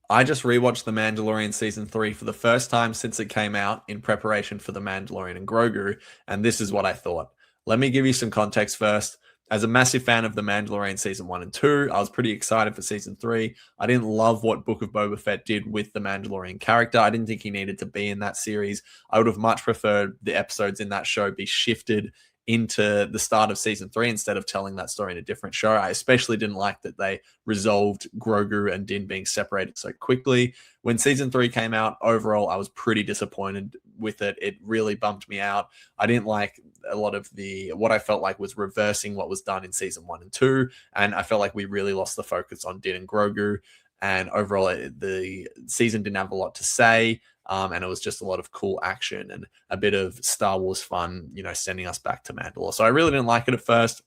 I just rewatched The Mandalorian season 3 for the first time since it came out in preparation for The Mandalorian and Grogu, and this is what I thought. Let me give you some context first. As a massive fan of The Mandalorian season 1 and 2, I was pretty excited for season 3. I didn't love what Book of Boba Fett did with the Mandalorian character. I didn't think he needed to be in that series. I would have much preferred the episodes in that show be shifted into the start of season 3 instead of telling that story in a different show. I especially didn't like that they resolved Grogu and Din being separated so quickly. When season 3 came out, overall, I was pretty disappointed with it. It really bumped me out. I didn't like a lot of what I felt like was reversing what was done in season 1 and 2. And I felt like we really lost the focus on Din and Grogu. And overall, the season didn't have a lot to say. And it was just a lot of cool action and a bit of Star Wars fun, sending us back to Mandalore. So I really didn't like it at first.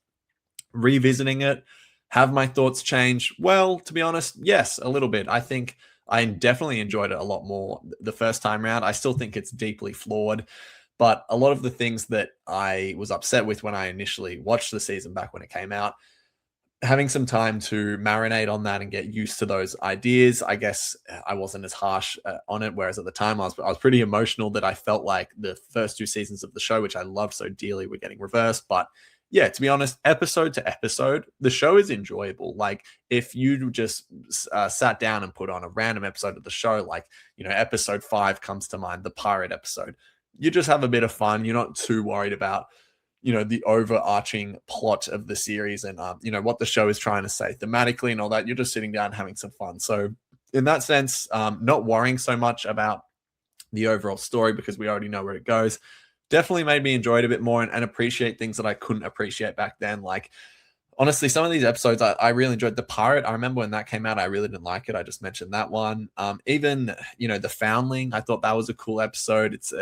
Revisiting it, have my thoughts changed? Well, to be honest, yes, a little bit. I think I definitely enjoyed it a lot more the first time around. I still think it's deeply flawed, but a lot of the things that I was upset with when I initially watched the season back when it came out, having some time to marinate on that and get used to those ideas, I guess I wasn't as harsh on it. Whereas at the time, I was pretty emotional that I felt like the first 2 seasons of the show, which I loved so dearly, were getting reversed. But yeah, to be honest, episode to episode, the show is enjoyable. Like if you just sat down and put on a random episode of the show, like, episode 5 comes to mind, the pirate episode, you just have a bit of fun. You're not too worried about the overarching plot of the series and what the show is trying to say thematically and all that. You're just sitting down having some fun. So in that sense, not worrying so much about the overall story because we already know where it goes definitely made me enjoy it a bit more and appreciate things that I couldn't appreciate back then. Like honestly, some of these episodes I really enjoyed. The pirate, I remember when that came out, I really didn't like it. I just mentioned that one. Even the foundling, I thought that was a cool episode. It's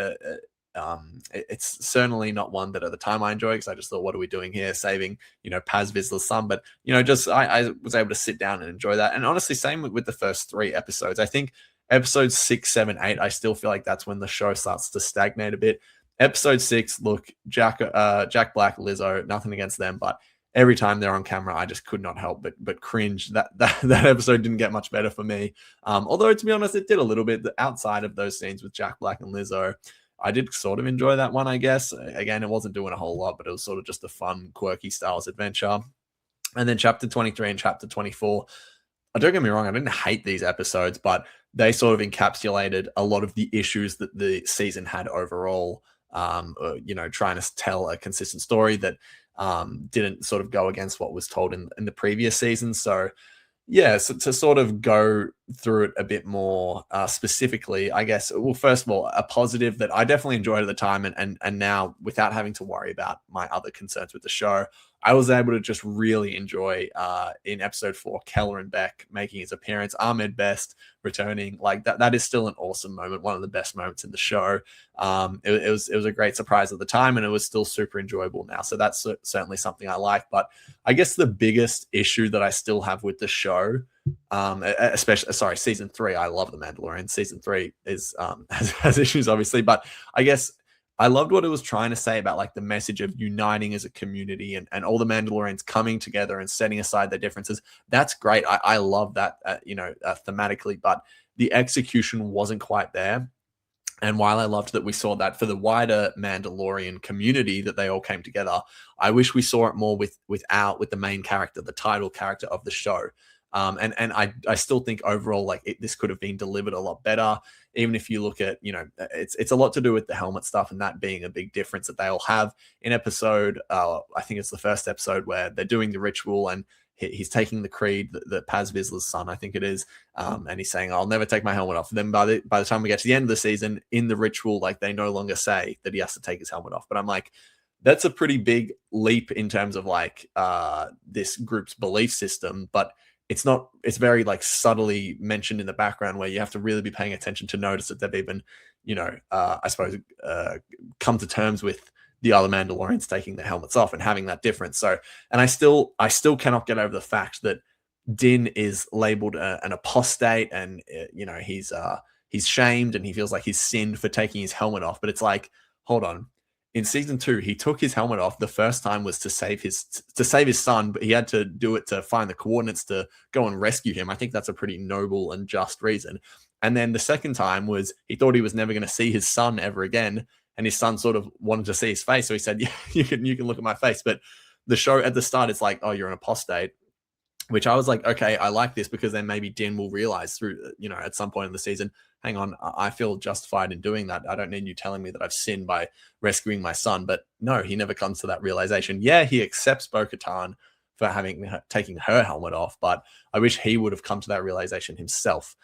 certainly not one that at the time I enjoyed because I just thought, what are we doing here? Saving, Paz Vizsla's son. But, just I was able to sit down and enjoy that. And honestly, same with the first 3 episodes. I think episodes 6, 7, 8, I still feel like that's when the show starts to stagnate a bit. Episode 6, look, Jack Black, Lizzo, nothing against them, but every time they're on camera, I just could not help but cringe. That episode didn't get much better for me. Although to be honest, it did a little bit outside of those scenes with Jack Black and Lizzo. I did sort of enjoy that one, I guess. Again, it wasn't doing a whole lot, but it was sort of just a fun, quirky Styles adventure. And then chapter 23 and chapter 24. Don't get me wrong, I didn't hate these episodes, but they sort of encapsulated a lot of the issues that the season had overall. Trying to tell a consistent story that didn't sort of go against what was told in the previous season. So yeah, so to sort of go through it a bit more specifically, I guess, well, first of all, a positive that I definitely enjoyed at the time and now without having to worry about my other concerns with the show, I was able to just really enjoy in episode 4, Keller and Beck making his appearance, Ahmed Best returning. Like that is still an awesome moment, one of the best moments in the show. It was a great surprise at the time, and it was still super enjoyable now. So that's certainly something I like. But I guess the biggest issue that I still have with the show, especially season 3, I love The Mandalorian. Season 3 is has issues obviously, but I guess I loved what it was trying to say about like the message of uniting as a community and all the Mandalorians coming together and setting aside their differences. That's great. I love that, thematically, but the execution wasn't quite there. And while I loved that we saw that for the wider Mandalorian community, that they all came together, I wish we saw it more with the main character, the title character of the show. And I still think overall, like this could have been delivered a lot better. Even if you look at, it's a lot to do with the helmet stuff and that being a big difference that they all have in episode. I think it's the first episode where they're doing the ritual and he's taking the creed, the Paz Vizsla's son, I think it is. And he's saying, I'll never take my helmet off. And then by the time we get to the end of the season in the ritual, like they no longer say that he has to take his helmet off. But I'm like, that's a pretty big leap in terms of like this group's belief system, but it's very like subtly mentioned in the background where you have to really be paying attention to notice that they've even, I suppose, come to terms with the other Mandalorians taking their helmets off and having that difference. So, and I still cannot get over the fact that Din is labeled an apostate and, he's shamed and he feels like he's sinned for taking his helmet off. But it's like, hold on. in season 2, he took his helmet off. The first time was to save his son, but he had to do it to find the coordinates to go and rescue him. I think that's a pretty noble and just reason. And then the second time was he thought he was never going to see his son ever again, and his son sort of wanted to see his face, so he said, "Yeah, you can look at my face." But the show at the start, it's like, "Oh, you're an apostate," which I was like, okay, I like this, because then maybe Din will realize through, at some point in the season, hang on, I feel justified in doing that. I don't need you telling me that I've sinned by rescuing my son. But no, he never comes to that realization. Yeah, he accepts Bo-Katan for taking her helmet off, but I wish he would have come to that realization himself.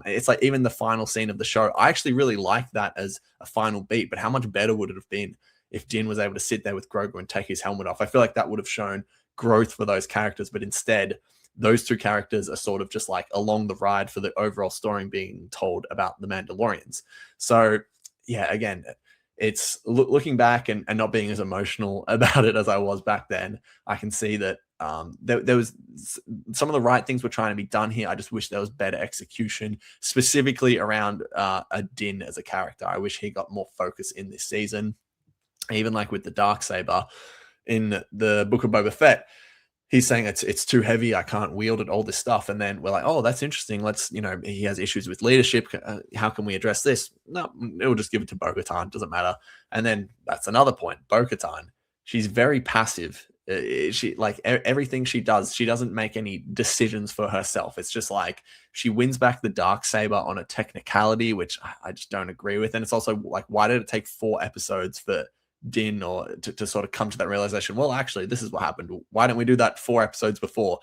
It's like even the final scene of the show, I actually really like that as a final beat, but how much better would it have been if Din was able to sit there with Grogu and take his helmet off? I feel like that would have shown growth for those characters, but instead those two characters are sort of just like along the ride for the overall story being told about the Mandalorians. So yeah, again, it's looking back and not being as emotional about it as I was back then. I can see that there was some of the right things were trying to be done here. I just wish there was better execution, specifically around a Din as a character. I wish he got more focus in this season. Even like with the Darksaber in the Book of Boba Fett, he's saying it's too heavy, I can't wield it, all this stuff. And then we're like, oh, that's interesting. Let's, he has issues with leadership. How can we address this? No, it'll just give it to Bo-Katan. Doesn't matter. And then that's another point. Bo-Katan, she's very passive. She, like, everything she does, she doesn't make any decisions for herself. It's just like she wins back the Darksaber on a technicality, which I just don't agree with. And it's also like, why did it take 4 episodes for Din or to sort of come to that realization? Well, actually, this is what happened. Why don't we do that 4 episodes before?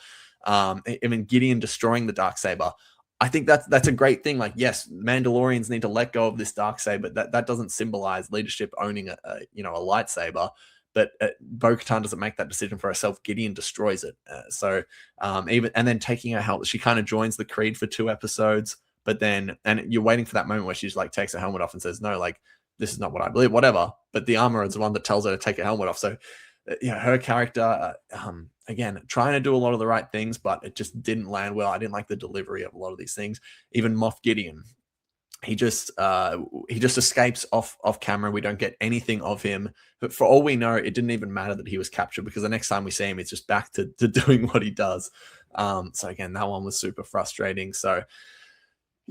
I mean, Gideon destroying the Darksaber, I think that's a great thing. Like, yes, Mandalorians need to let go of this Darksaber. That doesn't symbolize leadership owning a lightsaber. But Bo-Katan doesn't make that decision for herself. Gideon destroys it. Even and then taking her helmet, she kind of joins the Creed for 2 episodes. But then, and you're waiting for that moment where she's like takes her helmet off and says, "No, like, this is not what I believe," whatever. But the armor is the one that tells her to take her helmet off. So, her character, again, trying to do a lot of the right things, but it just didn't land well. I didn't like the delivery of a lot of these things. Even Moff Gideon, he just escapes off camera. We don't get anything of him. But for all we know, it didn't even matter that he was captured, because the next time we see him, he's just back to doing what he does. So again, that one was super frustrating. So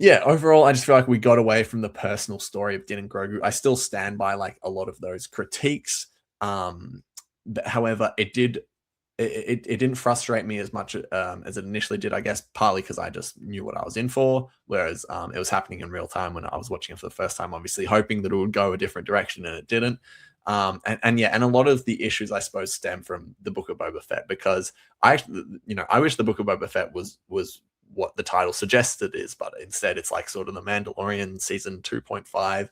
yeah, overall, I just feel like we got away from the personal story of Din and Grogu. I still stand by like a lot of those critiques. But however, it didn't frustrate me as much as it initially did, I guess, partly because I just knew what I was in for, whereas it was happening in real time when I was watching it for the first time, obviously hoping that it would go a different direction, and it didn't. And a lot of the issues, I suppose, stem from the Book of Boba Fett, because I wish the Book of Boba Fett was what the title suggests it is, but instead it's like sort of the Mandalorian season 2.5.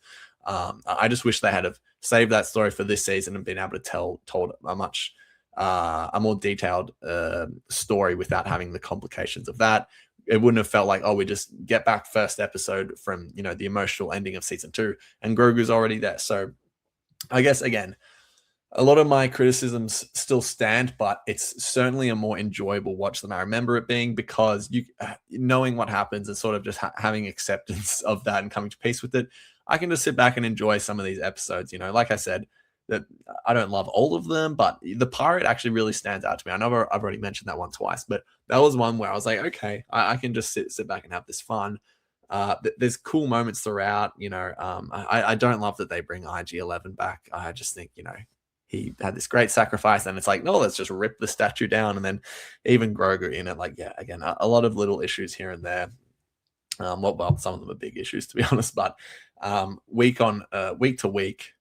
I just wish they had have saved that story for this season and been able to told a more detailed story without having the complications of that. It wouldn't have felt like, oh, we just get back first episode from the emotional ending of season 2 and Grogu's already there. So I guess, again, a lot of my criticisms still stand, but it's certainly a more enjoyable watch than I remember it being, because knowing what happens and sort of just having acceptance of that and coming to peace with it, I can just sit back and enjoy some of these episodes. Like I said, that I don't love all of them, but the pirate actually really stands out to me. I know I've already mentioned that one twice, but that was one where I was like, okay, I can just sit back and have this fun. There's cool moments throughout. I don't love that they bring IG-11 back. I just think, he had this great sacrifice, and it's like, no, let's just rip the statue down. And then even Grogu in it, like, yeah, again, a lot of little issues here and there. Well, some of them are big issues, to be honest, but week to week,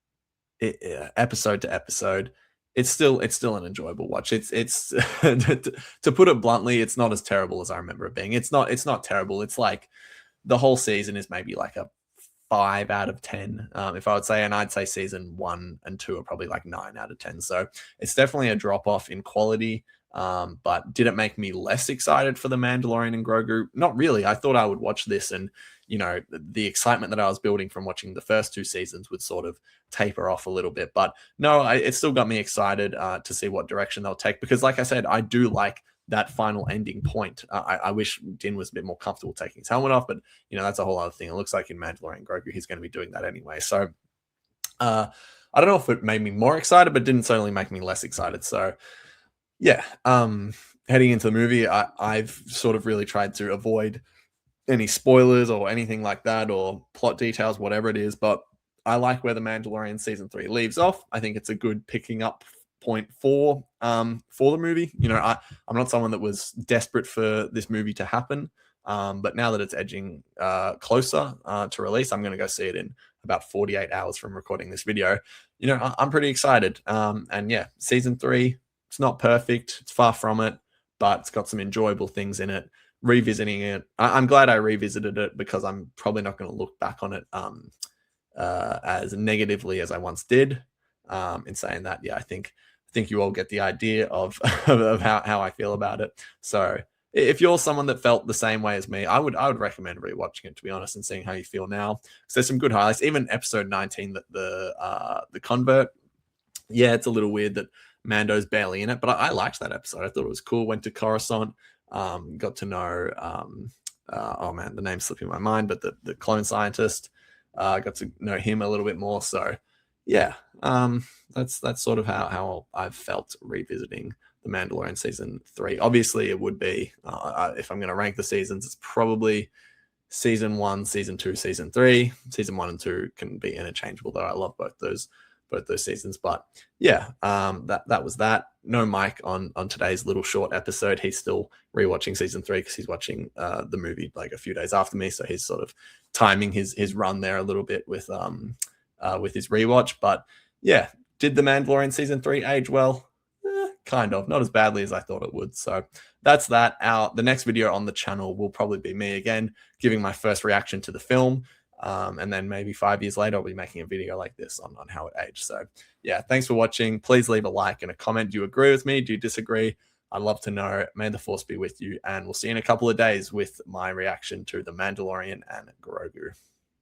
episode to episode, it's still an enjoyable watch. It's to put it bluntly, it's not as terrible as I remember it being. It's not terrible. It's like the whole season is maybe like a 5 out of 10, if I would say, and I'd say season 1 and 2 are probably like 9 out of 10. So it's definitely a drop off in quality. But did it make me less excited for the Mandalorian and Grogu? Not really. I thought I would watch this, and the excitement that I was building from watching the first 2 seasons would sort of taper off a little bit. But no, it still got me excited to see what direction they'll take, because like I said, I do like that final ending point. I wish Din was a bit more comfortable taking his helmet off, but that's a whole other thing. It looks like in Mandalorian Grogu, he's going to be doing that anyway. So I don't know if it made me more excited, but didn't certainly make me less excited. So yeah, heading into the movie, I've sort of really tried to avoid any spoilers or anything like that, or plot details, whatever it is. But I like where the Mandalorian season 3 leaves off. I think it's a good picking up point for the movie. You know, I'm not someone that was desperate for this movie to happen. But now that it's edging closer to release, I'm going to go see it in about 48 hours from recording this video. You know, I'm pretty excited. And yeah, season 3, it's not perfect. It's far from it, but it's got some enjoyable things in it. Revisiting it, I'm glad I revisited it, because I'm probably not going to look back on it as negatively as I once did. In saying that, yeah, I think you all get the idea of of how I feel about it. So if you're someone that felt the same way as me, I would recommend rewatching it, to be honest, and seeing how you feel now. So there's some good highlights. Even episode 19, that the convert. Yeah, it's a little weird that Mando's barely in it, but I liked that episode. I thought it was cool. Went to Coruscant, got to know oh man, the name's slipping my mind, but the clone scientist. Got to know him a little bit more. So yeah, that's sort of how I've felt revisiting the Mandalorian season 3. Obviously, it would be if I'm going to rank the seasons, it's probably season 1, season 2, season 3. Season 1 and 2 can be interchangeable, though I love both those seasons. But yeah, that was that. No Mike on today's little short episode. He's still rewatching season 3 because he's watching the movie like a few days after me, so he's sort of timing his run there a little bit with his rewatch. But yeah, did the Mandalorian season 3 age well? Kind of, not as badly as I thought it would. So that's that. The next video on the channel will probably be me again giving my first reaction to the film. And then maybe 5 years later, I'll be making a video like this on how it aged. So yeah, thanks for watching. Please leave a like and a comment. Do you agree with me? Do you disagree? I'd love to know. May the force be with you. And we'll see you in a couple of days with my reaction to The Mandalorian and Grogu.